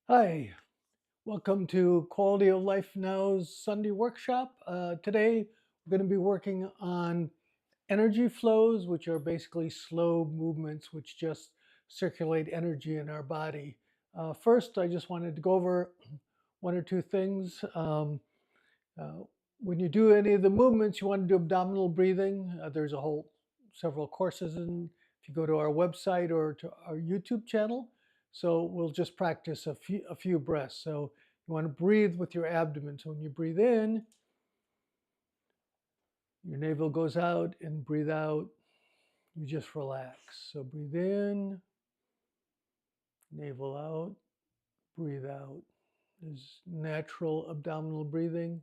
Hi, welcome to Quality of Life Now's Sunday workshop. Today we're going to be working on energy flows, which are basically slow movements which just circulate energy in our body. First, I just wanted to go over one or two things. Uh, when you do any of the movements, you want to do abdominal breathing. There's several courses, and if you go to our website or to our YouTube channel, so we'll just practice a few breaths. So you want to breathe with your abdomen. So when you breathe in, your navel goes out, and breathe out, you just relax. So breathe in, navel out, breathe out. There's natural abdominal breathing.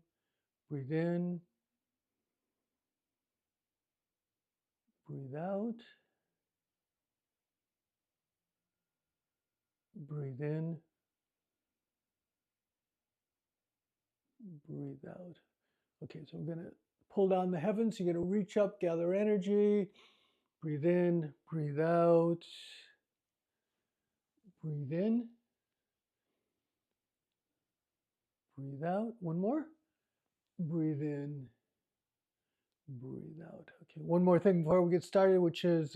Breathe in, breathe out, breathe in, breathe out. Okay, so we're going to pull down the heavens. You're going to reach up, gather energy, breathe in, breathe out, breathe in, breathe out. One more. Breathe in, breathe out. Okay, one more thing before we get started, which is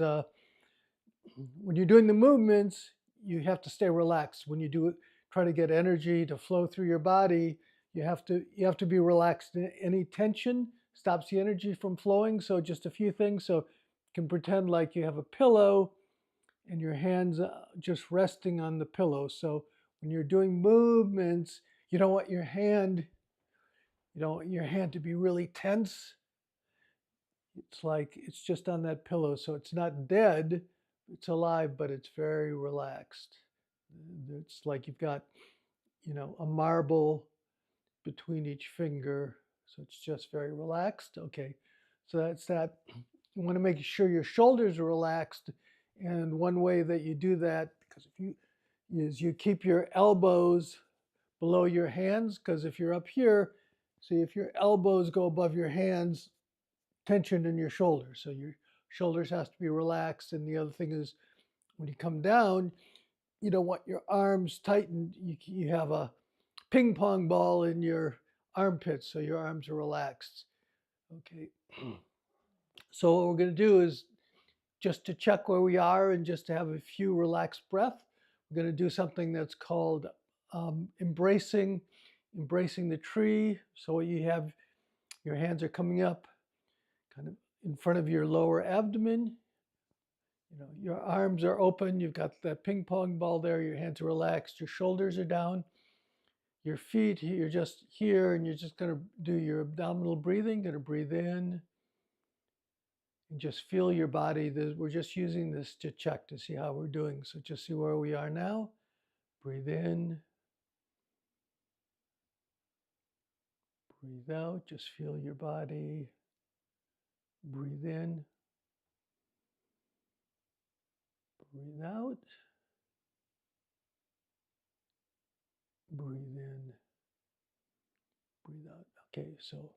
when you're doing the movements, you have to stay relaxed. When you do it, try to get energy to flow through your body, you have to be relaxed. Any tension stops the energy from flowing. So just a few things. So you can pretend like you have a pillow and your hands just resting on the pillow. So when you're doing movements, you don't want your hand, to be really tense. It's like it's just on that pillow. So it's not dead, it's alive, but it's very relaxed. It's like you've got, a marble between each finger. So it's just very relaxed. Okay. So that's that. You want to make sure your shoulders are relaxed. And one way that you do that, is you keep your elbows below your hands, because if you're up here, see, if your elbows go above your hands, tension in your shoulders. So your shoulders has to be relaxed. And the other thing is when you come down, you don't want your arms tightened. You have a ping pong ball in your armpits, so your arms are relaxed. Okay. So what we're going to do is just to check where we are and just to have a few relaxed breath. We're going to do something that's called embracing the tree. So you have your hands are coming up kind of in front of your lower abdomen. Your arms are open. You've got that ping pong ball there. Your hands are relaxed. Your shoulders are down. Your feet, you're just here, and you're just going to do your abdominal breathing. Going to breathe in and just feel your body. We're just using this to check to see how we're doing. So just see where we are now. Breathe in, breathe out. Just feel your body. Breathe in, breathe out. Breathe in, breathe out. Okay, so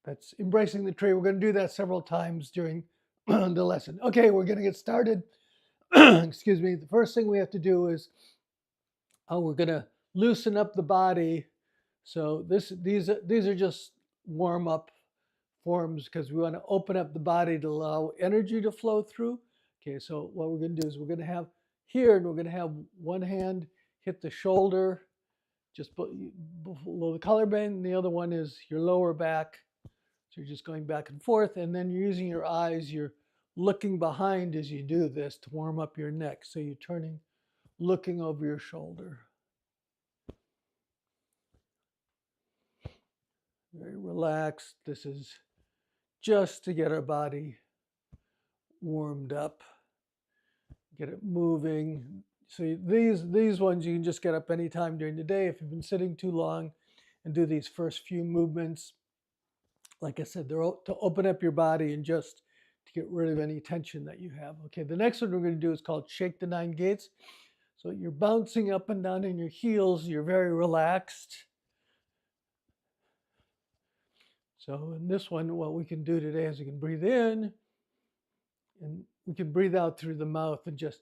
that's embracing the tree. We're going to do that several times during the lesson. Okay, we're going to get started. Excuse me. The first thing we have to do is we're going to loosen up the body. So these are just warm up forms because we want to open up the body to allow energy to flow through. Okay, so what we're going to do is we're going to have here, and we're going to have one hand hit the shoulder just below the collarbone, and the other one is your lower back. So you're just going back and forth, and then you're using your eyes. You're looking behind as you do this to warm up your neck. So you're turning, looking over your shoulder. Very relaxed. This is just to get our body warmed up, get it moving. So these ones you can just get up anytime during the day. If you've been sitting too long, and do these first few movements. Like I said, they're to open up your body and just to get rid of any tension that you have. Okay, the next one we're going to do is called Shake the Nine Gates. So you're bouncing up and down in your heels. You're very relaxed. So in this one, what we can do today is we can breathe in, and we can breathe out through the mouth and just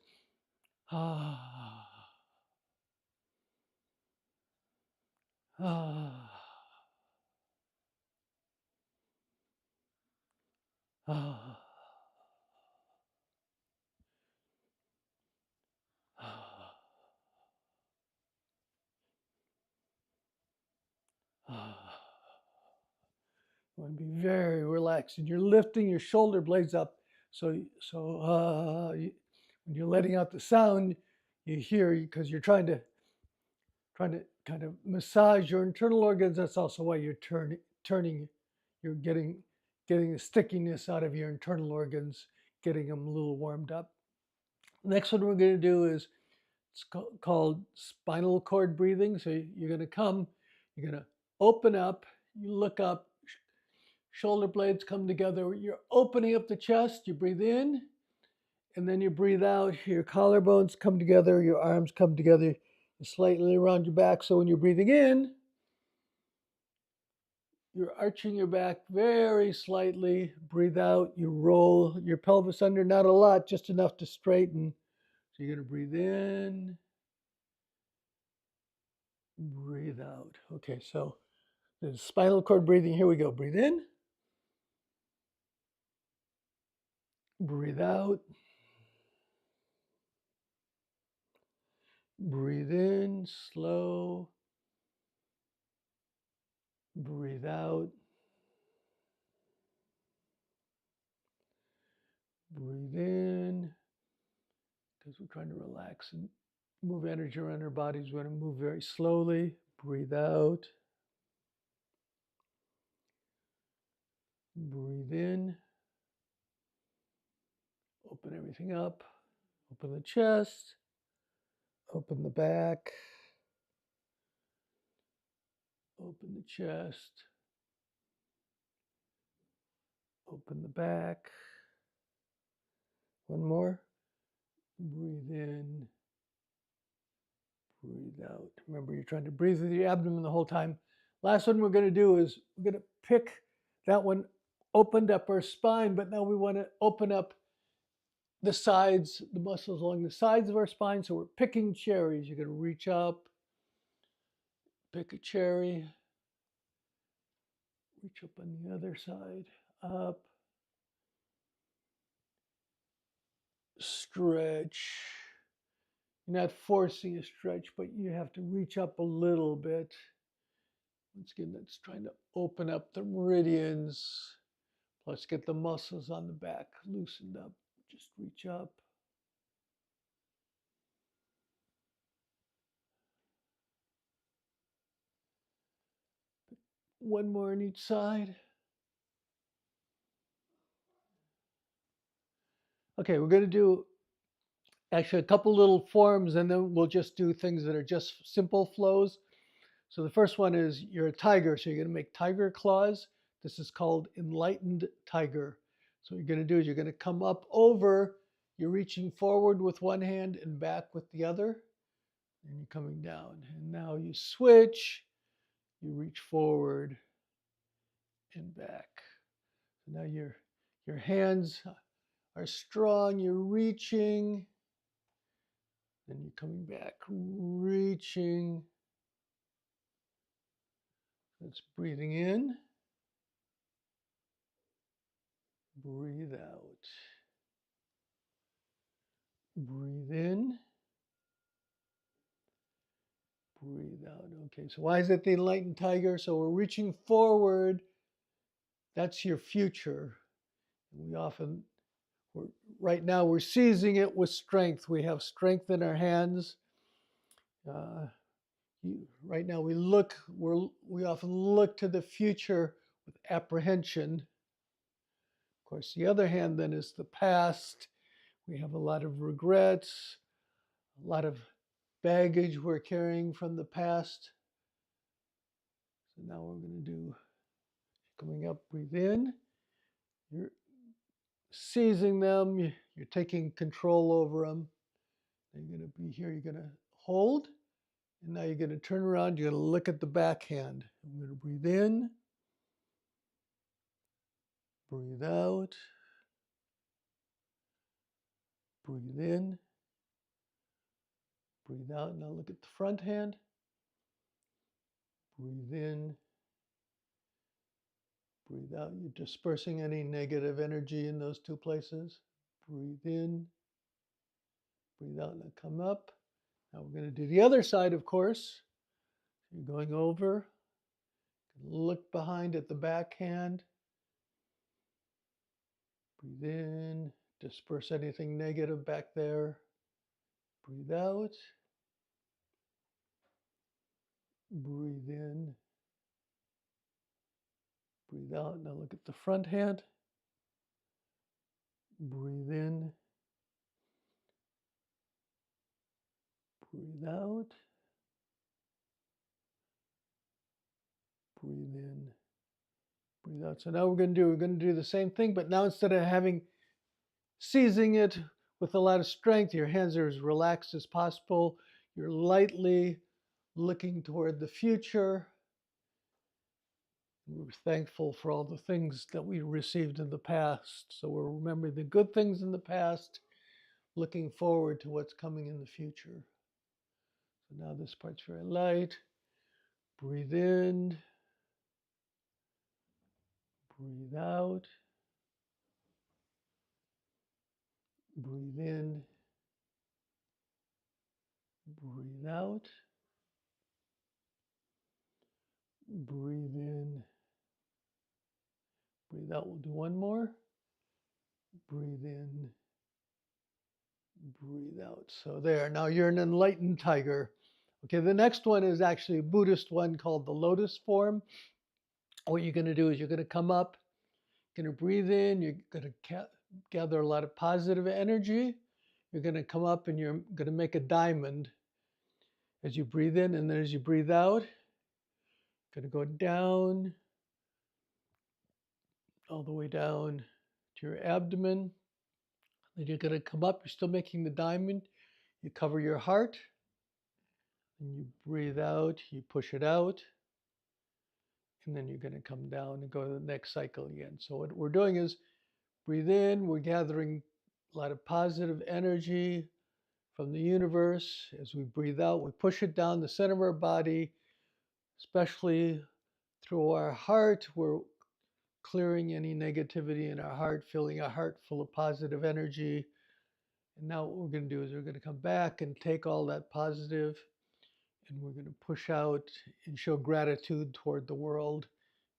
Ah. Ah. Ah. Ah. You want to be very relaxed, and you're lifting your shoulder blades up. When you're letting out the sound, you hear because you're trying to kind of massage your internal organs. That's also why you're turning. You're getting the stickiness out of your internal organs, getting them a little warmed up. Next one we're going to do is it's called spinal cord breathing. So you're going to you're going to open up, you look up, shoulder blades come together. You're opening up the chest. You breathe in, and then you breathe out. Your collarbones come together. Your arms come together slightly around your back. So when you're breathing in, you're arching your back very slightly. Breathe out. You roll your pelvis under, not a lot, just enough to straighten. So you're going to breathe in, breathe out. Okay, so the spinal cord breathing. Here we go. Breathe in, breathe out. Breathe in, slow. Breathe out. Breathe in, because we're trying to relax and move energy around our bodies. We're going to move very slowly. Breathe out. Breathe in. Open everything up. Open the chest. Open the back. Open the chest. Open the back. One more. Breathe in. Breathe out. Remember, you're trying to breathe with your abdomen the whole time. Last one we're going to do is we're going to pick that one, opened up our spine, but now we want to open up the sides, the muscles along the sides of our spine. So we're picking cherries. You're going to reach up, pick a cherry, reach up on the other side, up, stretch. You're not forcing a stretch, but you have to reach up a little bit. Once again, that's trying to open up the meridians. Plus get the muscles on the back loosened up. Just reach up. One more on each side. Okay, we're going to do actually a couple little forms, and then we'll just do things that are just simple flows. So the first one is you're a tiger, so you're going to make tiger claws. This is called enlightened tiger. So what you're going to do is you're going to come up over, you're reaching forward with one hand and back with the other, and you're coming down. And now you switch, you reach forward and back. So now your hands are strong, you're reaching, then you're coming back, reaching. That's breathing in, breathe out. Breathe in, breathe out. Okay, so why is it the enlightened tiger? So we're reaching forward. That's your future. Right now we're seizing it with strength. We have strength in our hands. Right now we often look to the future with apprehension. Of course, the other hand then is the past. We have a lot of regrets, a lot of baggage we're carrying from the past. So now we're going to do coming up, breathe in. You're seizing them. You're taking control over them. You're going to be here. You're going to hold. And now you're going to turn around. You're going to look at the backhand. I'm going to breathe in. Breathe out. Breathe in. Breathe out. Now look at the front hand. Breathe in. Breathe out. You're dispersing any negative energy in those two places. Breathe in. Breathe out and come up. Now we're going to do the other side, of course. You're going over. Look behind at the backhand. Breathe in. Disperse anything negative back there. Breathe out. Breathe in. Breathe out. Now look at the front hand. Breathe in. Breathe out. Breathe in. Breathe out. So now we're going to do the same thing, but now instead of seizing it with a lot of strength, your hands are as relaxed as possible. You're lightly looking toward the future. We're thankful for all the things that we received in the past. So we're remembering the good things in the past, looking forward to what's coming in the future. So now this part's very light. Breathe in. Breathe out. Breathe in. Breathe out. Breathe in. Breathe out. We'll do one more. Breathe in. Breathe out. So there. Now you're an enlightened tiger. Okay, the next one is actually a Buddhist one called the lotus form. What you're going to do is you're going to come up, you're going to breathe in, you're going to gather a lot of positive energy. You're going to come up and you're going to make a diamond as you breathe in, and then as you breathe out, you're going to go down, all the way down to your abdomen. Then you're going to come up, you're still making the diamond. You cover your heart, and you breathe out, you push it out, and then you're going to come down and go to the next cycle again. So what we're doing is breathe in, we're gathering a lot of positive energy from the universe. As we breathe out, we push it down the center of our body, especially through our heart. We're clearing any negativity in our heart, filling our heart full of positive energy. And now what we're going to do is we're going to come back and take all that positive, and we're going to push out and show gratitude toward the world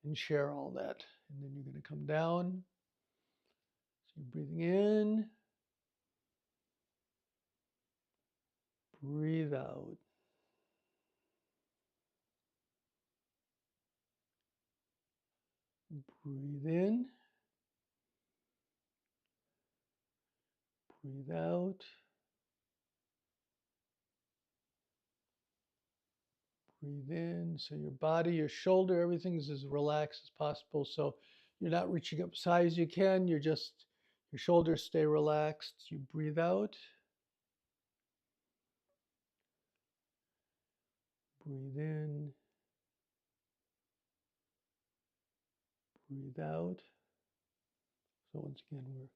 and share all that. And then you're going to come down. So you're breathing in. Breathe out. Breathe in. Breathe out. Breathe in. So your body, your shoulder, everything's as relaxed as possible. So you're not reaching up as high as you can. Your shoulders stay relaxed. You breathe out. Breathe in. Breathe out. So once again, we're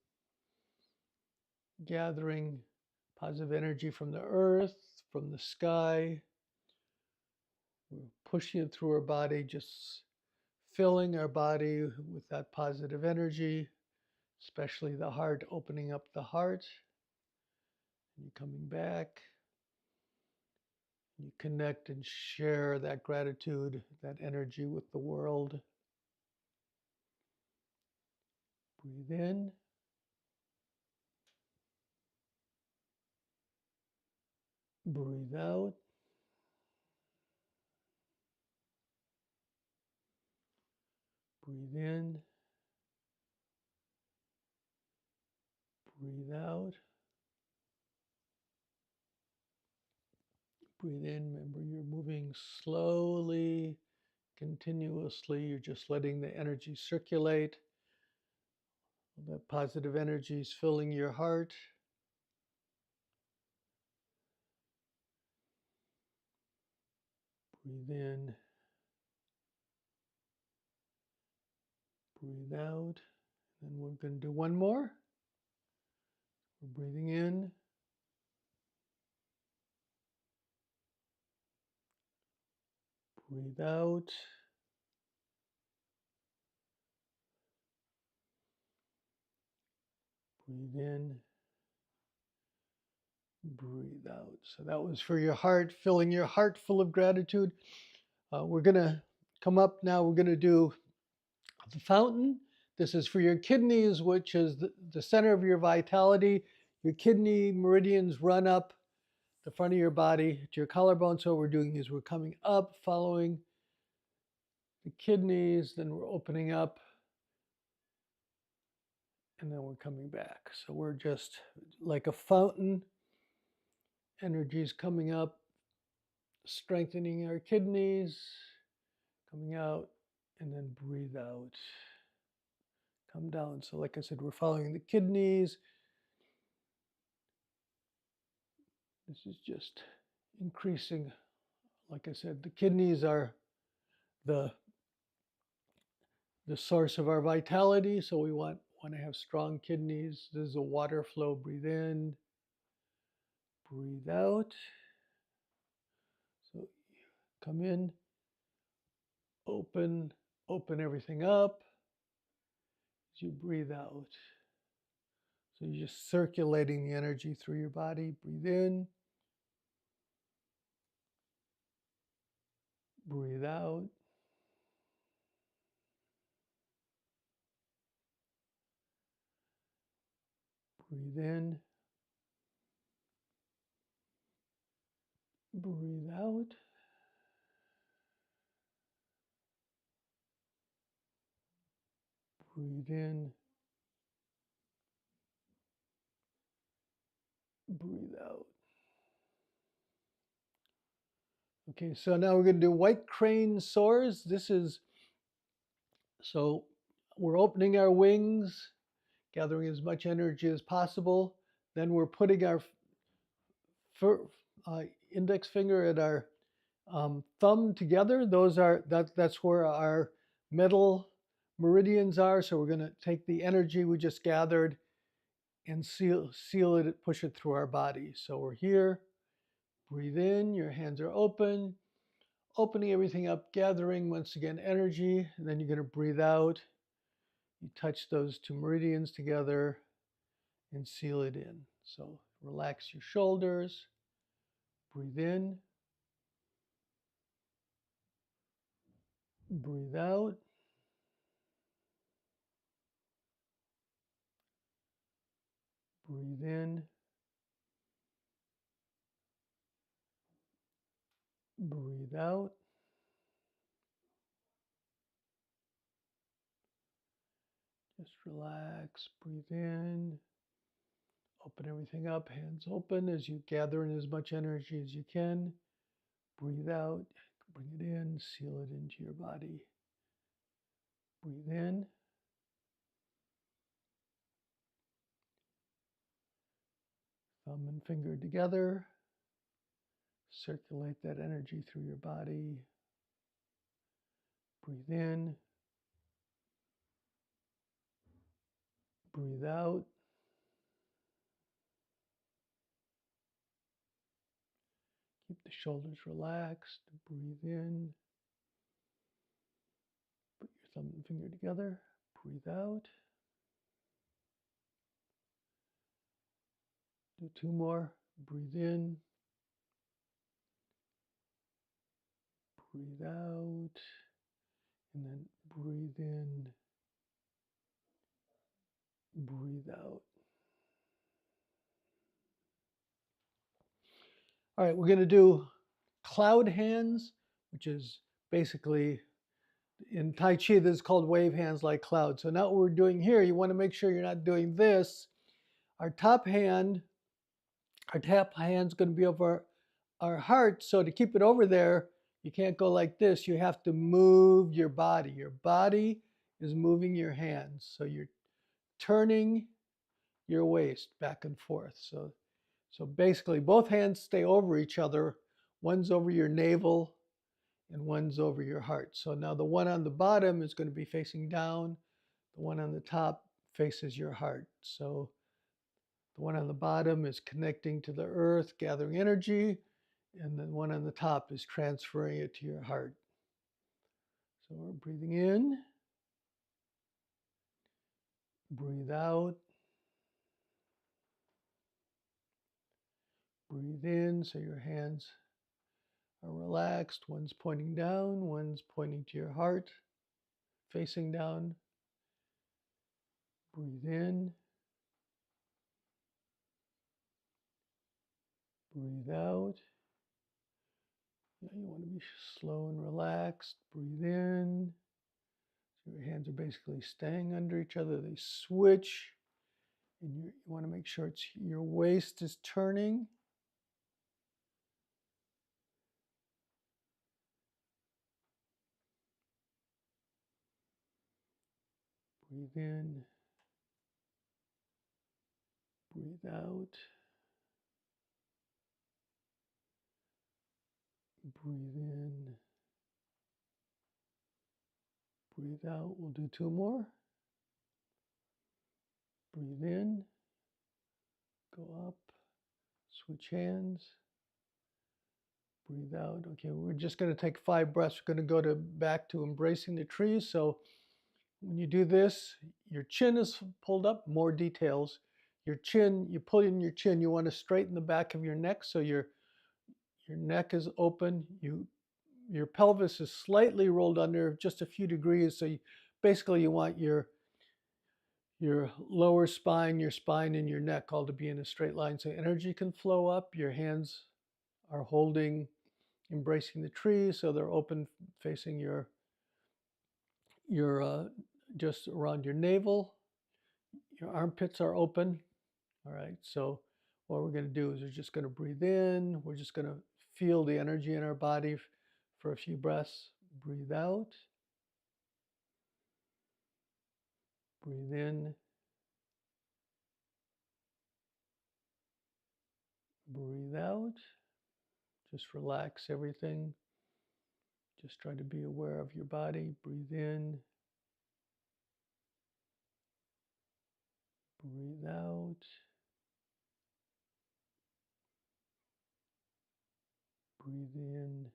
gathering positive energy from the earth, from the sky. We're pushing it through our body, just filling our body with that positive energy, especially the heart, opening up the heart. And you're coming back. You connect and share that gratitude, that energy with the world. Breathe in. Breathe out. Breathe in. Breathe out. Breathe in. Remember, you're moving slowly, continuously. You're just letting the energy circulate. The positive energy is filling your heart. Breathe in. Breathe out. And we're going to do one more. We're breathing in. breathe out. Breathe in, breathe out. So that was for your heart, filling your heart full of gratitude. We're going to come up now. We're going to do the fountain. This is for your kidneys, which is the center of your vitality. Your kidney meridians run up the front of your body to your collarbone. So what we're doing is we're coming up, following the kidneys, then we're opening up, and then we're coming back. So we're just like a fountain. Energy is coming up, strengthening our kidneys, coming out, and then breathe out. Come down. So like I said, we're following the kidneys. This is just increasing. Like I said, the kidneys are the source of our vitality. So we want to have strong kidneys. This is a water flow. Breathe in, breathe out. So come in, open everything up as you breathe out. So you're just circulating the energy through your body. Breathe in, breathe out. Breathe in, breathe out. Breathe in, breathe out. Okay, so now we're going to do white crane soars. So we're opening our wings, gathering as much energy as possible. Then we're putting our index finger and our thumb together. That's where our metal meridians are. So we're going to take the energy we just gathered and seal it, push it through our body. So we're here. Breathe in. Your hands are open. Opening everything up, gathering once again energy, and then you're going to breathe out. You touch those two meridians together and seal it in. So relax your shoulders, breathe in, breathe out. Breathe in, breathe out. Just relax, breathe in, open everything up, hands open as you gather in as much energy as you can. Breathe out, bring it in, seal it into your body. Breathe in. Thumb and finger together. Circulate that energy through your body. Breathe in. Breathe out. Keep the shoulders relaxed. Breathe in. Put your thumb and finger together. Breathe out. Do two more. Breathe in. Breathe out. And then breathe in. Breathe out. All right, we're going to do cloud hands, which is basically in Tai Chi, this is called wave hands like clouds. So now what we're doing here, you want to make sure you're not doing this. Our tap hand's going to be over our heart. So to keep it over there, you can't go like this. You have to move your body. Your body is moving your hands. So you're turning your waist back and forth. So basically both hands stay over each other. One's over your navel and one's over your heart. So now the one on the bottom is going to be facing down. The one on the top faces your heart. So the one on the bottom is connecting to the earth, gathering energy, and the one on the top is transferring it to your heart. So we're breathing in, breathe out, breathe in, so your hands are relaxed. One's pointing down, one's pointing to your heart, facing down. Breathe in, breathe out. You want to be slow and relaxed. Breathe in. So your hands are basically staying under each other. They switch. And you want to make sure your waist is turning. Breathe in. Breathe out. Breathe in. Breathe out. We'll do two more. Breathe in. Go up. Switch hands. Breathe out. Okay, we're just going to take 5 breaths. We're going to go back to embracing the tree. So when you do this, your chin is pulled up. More details. Your chin, you pull in your chin. You want to straighten the back of your neck so your neck is open. Your pelvis is slightly rolled under, just a few degrees. So basically you want your lower spine, your spine, and your neck all to be in a straight line so energy can flow up. Your hands are holding, embracing the tree, so they're open, facing your just around your navel. Your armpits are open. All right, so what we're going to do is we're just going to breathe in. We're just going to feel the energy in our body for a few breaths. Breathe out. Breathe in. Breathe out. Just relax everything. Just try to be aware of your body. Breathe in. Breathe out. Breathe in.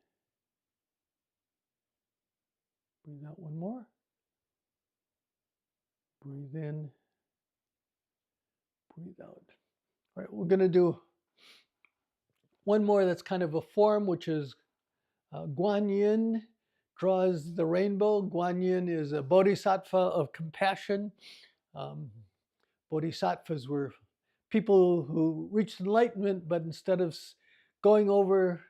Breathe out one more. Breathe in. Breathe out. All right, we're going to do one more that's kind of a form, which is Guan Yin, draws the rainbow. Guan Yin is a bodhisattva of compassion. Bodhisattvas were people who reached enlightenment, but instead of going over,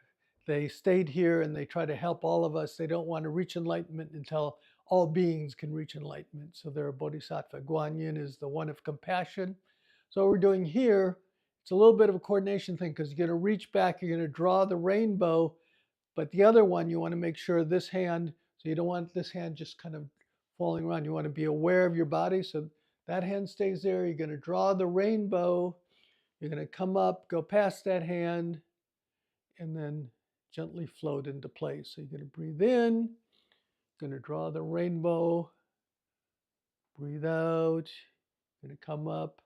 they stayed here and they try to help all of us. They don't want to reach enlightenment until all beings can reach enlightenment. So they're a bodhisattva. Guan Yin is the one of compassion. So what we're doing here, it's a little bit of a coordination thing because you're going to reach back, you're going to draw the rainbow, but the other one, you want to make sure this hand, so you don't want this hand just kind of falling around. You want to be aware of your body. So that hand stays there. You're going to draw the rainbow. You're going to come up, go past that hand, and then gently float into place. So you're going to breathe in, you're going to draw the rainbow, breathe out, you're going to come up,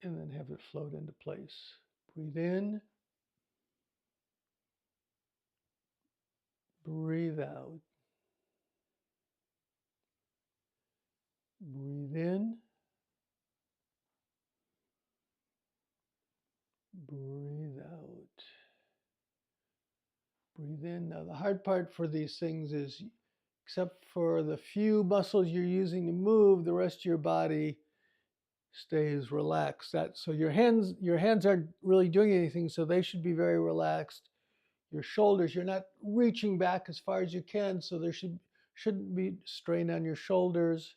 and then have it float into place. Breathe in, breathe out. Breathe in, breathe out. Breathe in. Now the hard part for these things is, except for the few muscles you're using to move, the rest of your body stays relaxed. So your hands aren't really doing anything, so they should be very relaxed. Your shoulders, you're not reaching back as far as you can, so there shouldn't be strain on your shoulders.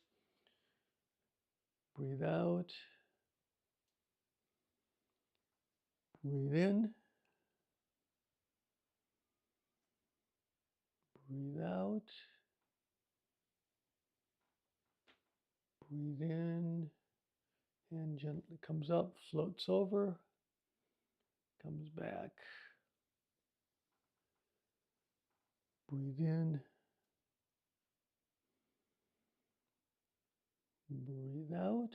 Breathe out. Breathe in. Breathe out. Breathe in. And gently comes up, floats over, comes back. Breathe in. Breathe out.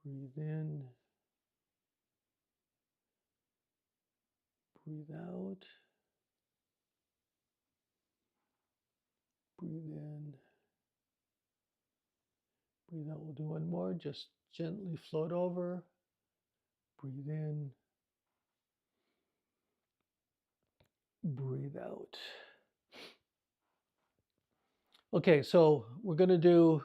Breathe in. breathe out, breathe in, breathe out. We'll do one more, just gently float over, breathe in, breathe out. Okay, so we're going to do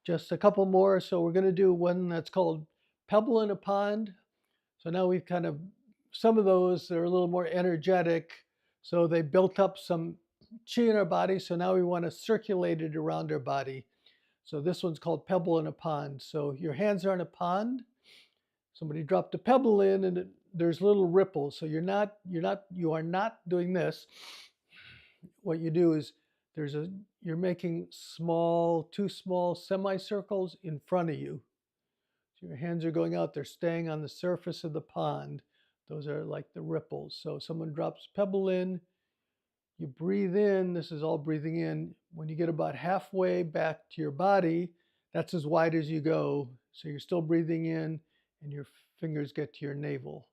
just a couple more. So we're going to do one that's called Pebble in a Pond. So now we've kind of, some of those are a little more energetic. So they built up some chi in our body. So now we want to circulate it around our body. So this one's called Pebble in a Pond. So your hands are in a pond. Somebody dropped a pebble in and there's little ripples. So you are not doing this. What you do is you're making two small semicircles in front of you. So your hands are going out, they're staying on the surface of the pond. Those are like the ripples. So someone drops a pebble in, you breathe in, this is all breathing in. When you get about halfway back to your body, that's as wide as you go. So you're still breathing in and your fingers get to your navel.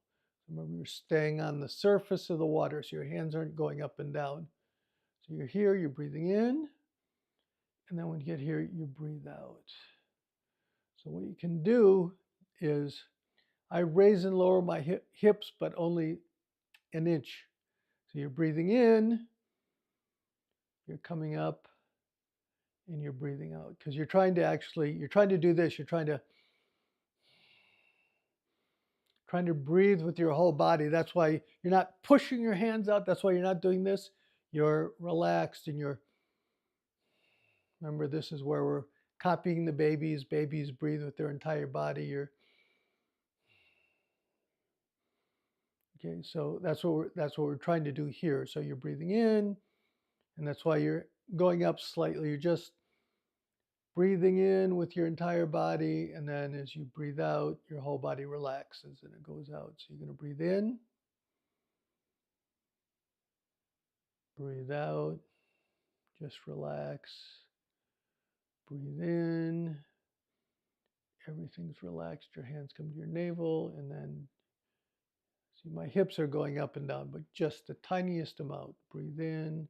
Remember, you're staying on the surface of the water, so your hands aren't going up and down. So you're here, you're breathing in, and then when you get here, you breathe out. So what you can do is, I raise and lower my hips, but only an inch. So you're breathing in, you're coming up, and you're breathing out. Because you're trying to do this, you're trying to breathe with your whole body. That's why you're not pushing your hands out. That's why you're not doing this. You're relaxed and remember, this is where we're copying the babies. Babies breathe with their entire body. Okay, so that's what we're trying to do here. So you're breathing in, and that's why you're going up slightly. You're just breathing in with your entire body, and then as you breathe out, your whole body relaxes and it goes out. So you're going to breathe in, breathe out, just relax. Breathe in, everything's relaxed. Your hands come to your navel, and then see my hips are going up and down, but just the tiniest amount. Breathe in,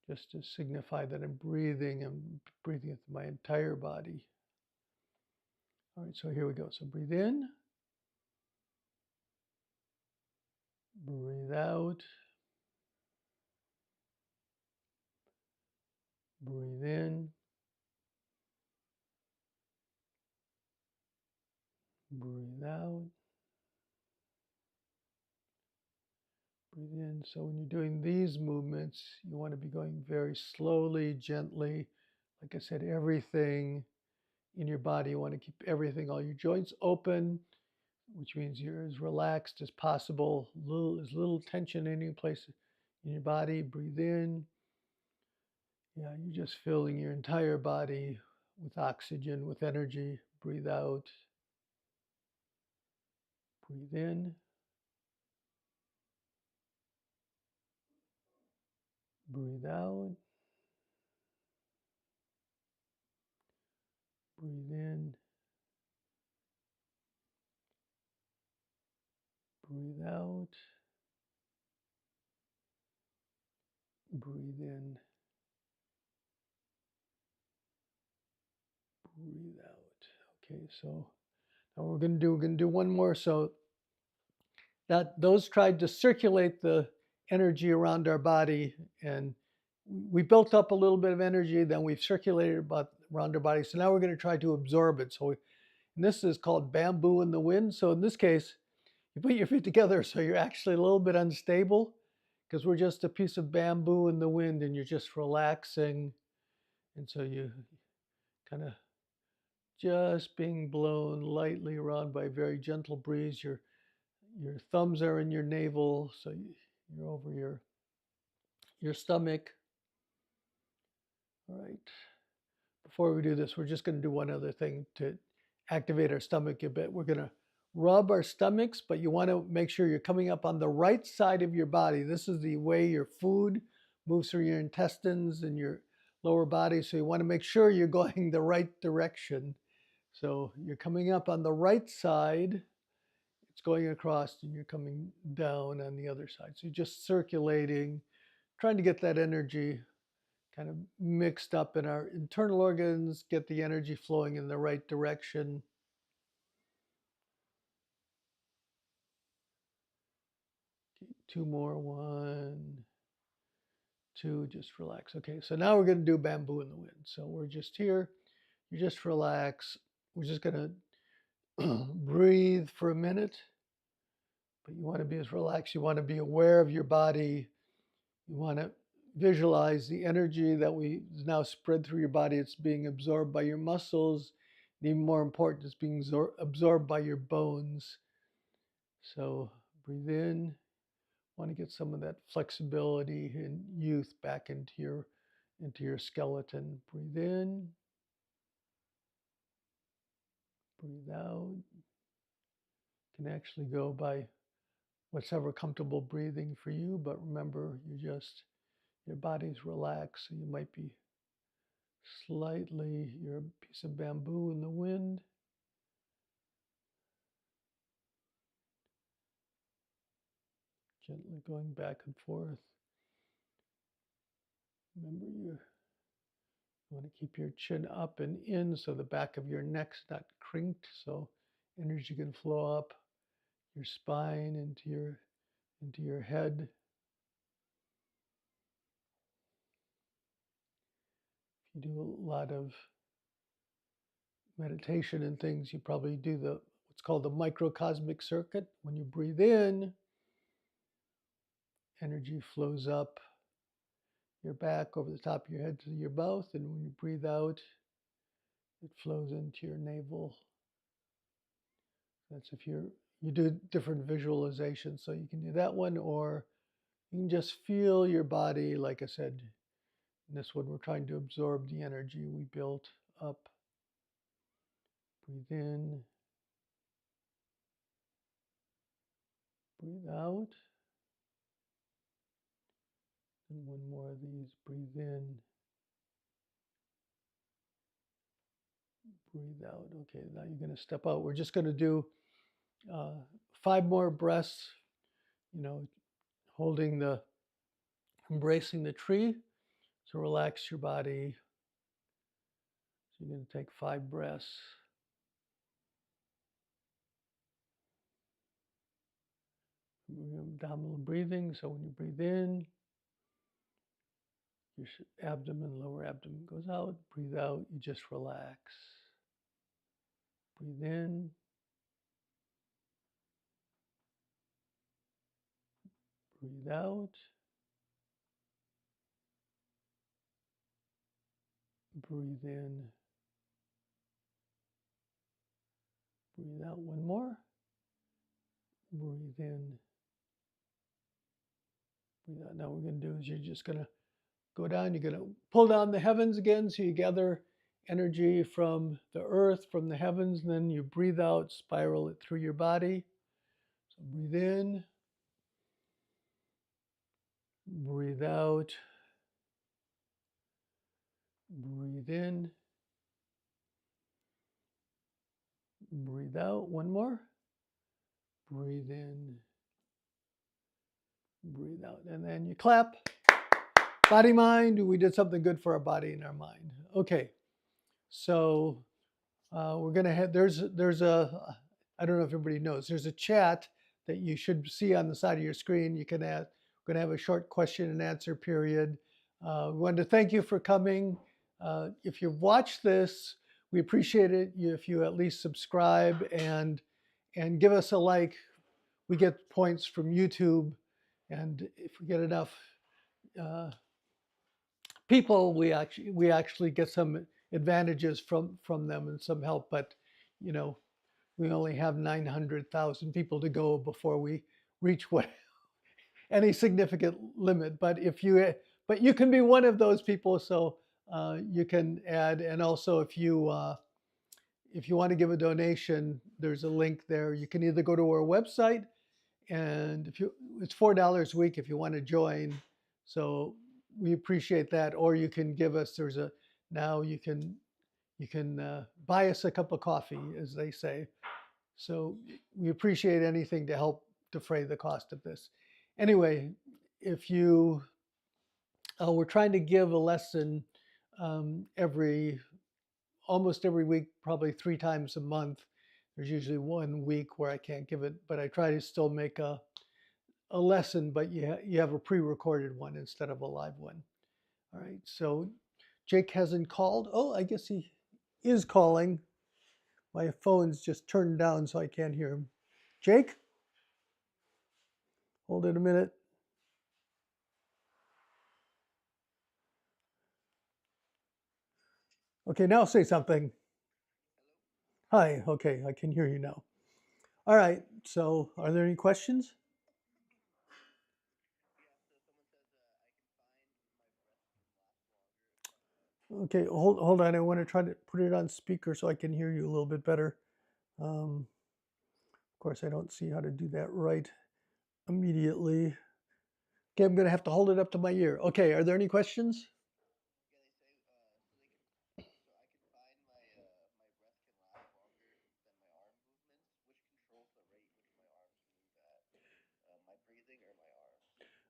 just to signify that I'm breathing with my entire body. All right, so here we go. So breathe in, breathe out, breathe in, breathe out, breathe in. So when you're doing these movements, you want to be going very slowly, gently. Like I said, everything in your body, you want to keep everything, all your joints open, which means you're as relaxed as possible, as little tension in any place in your body. Breathe in. Yeah, you're just filling your entire body with oxygen, with energy. Breathe out. Breathe in. Breathe out. Breathe in. Breathe out. Breathe in. Breathe out. Okay, so now we're going to do one more. So those tried to circulate the energy around our body, and we built up a little bit of energy, then we've circulated about around our body. So now we're going to try to absorb it. So and this is called bamboo in the wind. So in this case, you put your feet together so you're actually a little bit unstable, because we're just a piece of bamboo in the wind and you're just relaxing. And so you kind of just being blown lightly around by a very gentle breeze. Your thumbs are in your navel, so you're over your stomach. All right. Before we do this, we're just going to do one other thing to activate our stomach a bit. We're going to rub our stomachs, but you want to make sure you're coming up on the right side of your body. This is the way your food moves through your intestines and your lower body. So you want to make sure you're going the right direction. So you're coming up on the right side. it's going across and you're coming down on the other side. So you're just circulating, trying to get that energy kind of mixed up in our internal organs, get the energy flowing in the right direction. Two more, 1, 2, just relax. Okay, so now we're going to do bamboo in the wind. So we're just here, you just relax. We're just going to breathe for a minute, but you want to be as relaxed. You want to be aware of your body. You want to visualize the energy that we now spread through your body. It's being absorbed by your muscles. And even more important, it's being absorbed by your bones. So breathe in. Want to get some of that flexibility and youth back into your skeleton. Breathe in. Breathe out. You can actually go by whatever comfortable breathing for you, but remember, your body's relaxed, so you might be you're a piece of bamboo in the wind. Gently going back and forth. Remember, you want to keep your chin up and in so the back of your neck's not crinked, so energy can flow up your spine into your head. If you do a lot of meditation and things, you probably do what's called the microcosmic circuit. When you breathe in, energy flows up your back over the top of your head to your mouth, and when you breathe out, it flows into your navel. That's if you do different visualizations, so you can do that one, or you can just feel your body. Like I said, in this one, we're trying to absorb the energy we built up. Breathe in, breathe out. And one more of these. Breathe in, breathe out. Okay, now you're going to step out. We're just going to do 5 more breaths, embracing the tree. So relax your body. So you're going to take 5 breaths. Abdominal breathing. So when you breathe in, your abdomen, lower abdomen goes out. Breathe out, you just relax. Breathe in. Breathe out. Breathe in. Breathe out. One more. Breathe in. Breathe out. Now what we're going to do is you're just going to go down. You're going to pull down the heavens again. So you gather energy from the earth, from the heavens, and then you breathe out, spiral it through your body. So breathe in. Breathe out. Breathe in. Breathe out. One more. Breathe in. Breathe out. And then you clap. Body, mind. We did something good for our body and our mind. Okay. So we're going to have, there's a, I don't know if everybody knows, there's a chat that you should see on the side of your screen. You can ask, we're going to have a short question and answer period. We wanted to thank you for coming. If you've watched this, we appreciate it if you at least subscribe and give us a like. We get points from YouTube, and if we get enough people, we actually get some advantages from them and some help. But we only have 900,000 people to go before we reach any significant limit. But you can be one of those people, so you can add. And also, if you want to give a donation, there's a link there. You can either go to our website, and it's $4 a week if you want to join. So we appreciate that. Or you can give us. Now you can buy us a cup of coffee, as they say. So we appreciate anything to help defray the cost of this. Anyway, if you, we're trying to give a lesson every almost every week, probably 3 times a month. There's usually 1 week where I can't give it, but I try to still make a lesson, but you have a pre-recorded one instead of a live one. All right, so Jake hasn't called. Oh, I guess he is calling. My phone's just turned down so I can't hear him. Jake? Hold it a minute. Okay, now say something. Hi, okay, I can hear you now. All right, so are there any questions? Okay, hold on. I want to try to put it on speaker so I can hear you a little bit better. Of course, I don't see how to do that right immediately. Okay, I'm going to have to hold it up to my ear. Okay, are there any questions?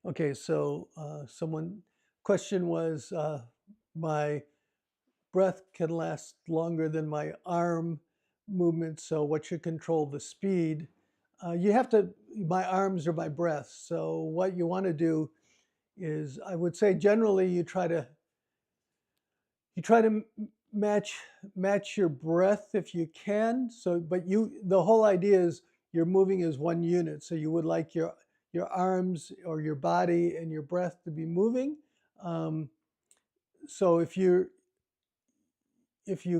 Okay, so someone question was my breath can last longer than my arm movement, so what should control the speed? You have to, my arms are my breath. So what you want to do is, I would say generally you try to match your breath if you can. So, but the whole idea is you're moving as one unit. So you would like your arms or your body and your breath to be moving. So if you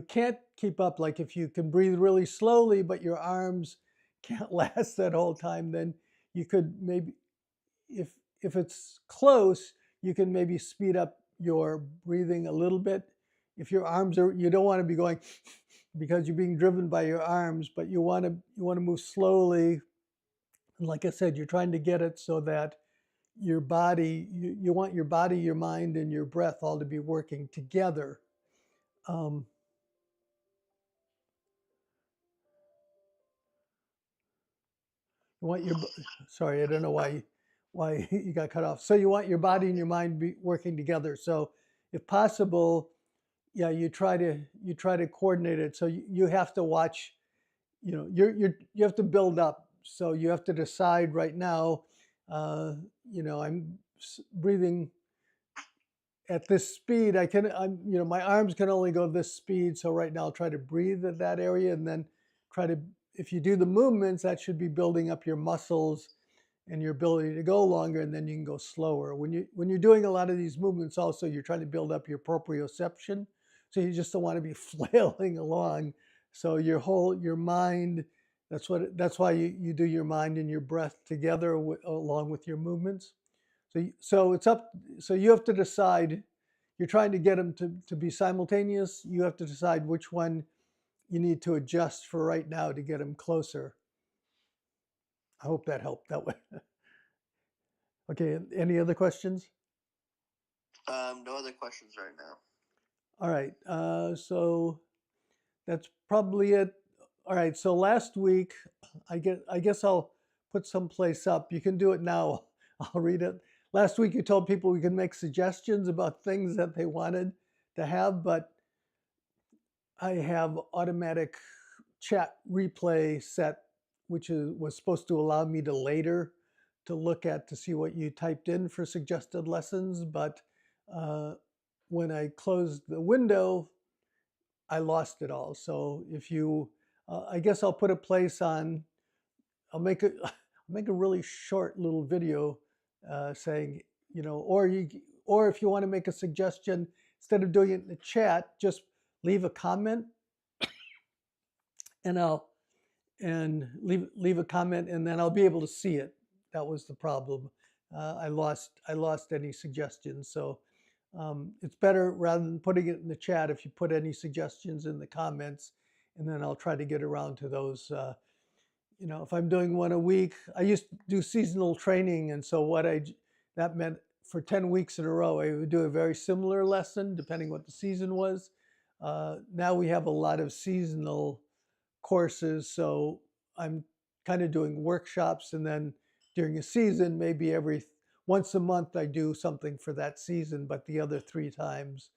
can't keep up, like if you can breathe really slowly, but your arms can't last that whole time, then you could maybe, if it's close, you can maybe speed up your breathing a little bit. If your arms are, you don't want to be going because you're being driven by your arms, but you want to move slowly. And like I said, you're trying to get it so that your body, you want your body, your mind, and your breath all to be working together. Um, you want your, sorry, I don't know why you got cut off. So you want your body and your mind be working together. So if possible, yeah, you try to coordinate it. So you have to watch, you have to build up. So you have to decide right now, I'm breathing at this speed. My arms can only go this speed. So right now I'll try to breathe at that area and then if you do the movements, that should be building up your muscles and your ability to go longer, and then you can go slower. When you're doing a lot of these movements, also you're trying to build up your proprioception, so you just don't want to be flailing along. So your mind, that's why you do your mind and your breath together along with your movements. So it's up. So you have to decide. You're trying to get them to be simultaneous. You have to decide which one you need to adjust for right now to get them closer. I hope that helped that way. Okay, any other questions? No other questions right now. All right, so that's probably it. All right, so last week, I guess I'll put someplace up. You can do it now. I'll read it. Last week, you told people we could make suggestions about things that they wanted to have, but I have automatic chat replay set, which was supposed to allow me to later to look at to see what you typed in for suggested lessons. But when I closed the window, I lost it all. So if you, I guess I'll put a place on. I'll make a make a really short little video saying, or if you want to make a suggestion, instead of doing it in the chat, just leave a comment, and leave a comment, and then I'll be able to see it. That was the problem. I lost any suggestions, so it's better rather than putting it in the chat if you put any suggestions in the comments, and then I'll try to get around to those. If I'm doing one a week, I used to do seasonal training, and so that meant for 10 weeks in a row, I would do a very similar lesson depending what the season was. Now we have a lot of seasonal courses, so I'm kind of doing workshops, and then during a season, maybe once a month I do something for that season, but the other 3 times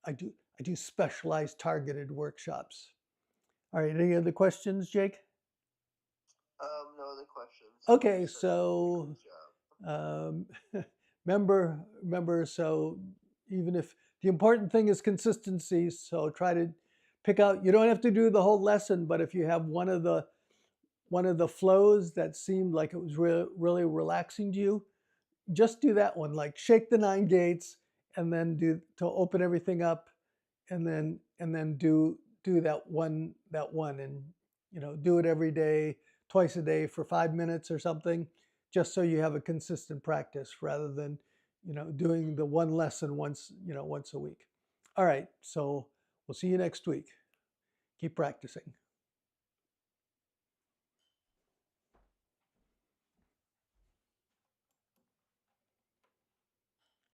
I do specialized targeted workshops. All right, any other questions, Jake? No other questions. Okay, You said you did a so great job. remember, so even if the important thing is consistency, so try to pick out, you don't have to do the whole lesson, but if you have one of the flows that seemed like it was really relaxing to you, just do that one, like shake the 9 gates and then to open everything up, and then do that one, and do it every day, twice a day for 5 minutes or something, just so you have a consistent practice rather than doing the one lesson once a week. All right, so we'll see you next week. Keep practicing.